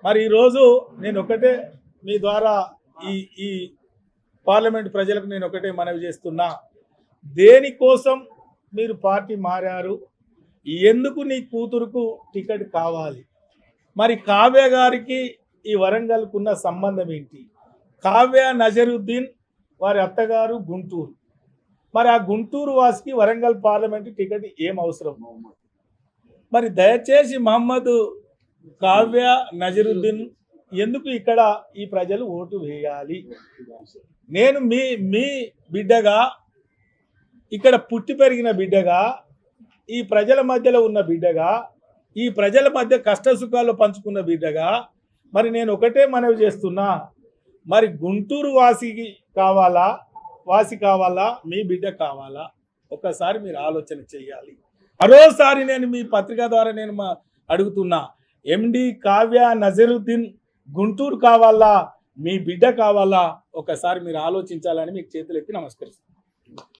మరి ఈరోజు నేను ఒకటే మీ ద్వారా ఈ ఈ పార్లమెంట్ ప్రజలకు నేను ఒకటే మనవి చేస్తున్నా, దేనికోసం మీరు పార్టీ మారారు, ఎందుకు నీ కూతురుకు టికెట్ కావాలి, మరి కావ్య గారికి ఈ వరంగల్కున్న సంబంధం ఏంటి? కావ్య నజరుద్దీన్ వారి అత్తగారు గుంటూరు, మరి ఆ గుంటూరు వాసికి వరంగల్ పార్లమెంట్ టికెట్ ఏం అవసరం? మరి దయచేసి మహమ్మద్ కావ్య నజరుద్దీన్ ఎందుకు ఇక్కడ ఈ ప్రజలు ఓటు వేయాలి? నేను మీ బిడ్డగా, ఇక్కడ పుట్టి పెరిగిన బిడ్డగా, ఈ ప్రజల మధ్యలో ఉన్న బిడ్డగా, ఈ ప్రజల మధ్య కష్ట సుఖాలు పంచుకున్న బిడ్డగా, మరి నేను ఒకటే మనవి చేస్తున్నా, మరి గుంటూరు వాసి కావాలా, మీ బిడ్డ కావాలా? ఒకసారి మీరు ఆలోచన చేయాలి. మరోసారి నేను మీ పత్రిక ద్వారా నేను అడుగుతున్నా, ఎండి కావ్య నజరుద్దీన్ గుంటూరు కావాలా, మీ బిడ్డ కావాలా? ఒకసారి మీరు ఆలోచించాలని మీకు చేతులెత్తి నమస్కరిస్తున్నాను.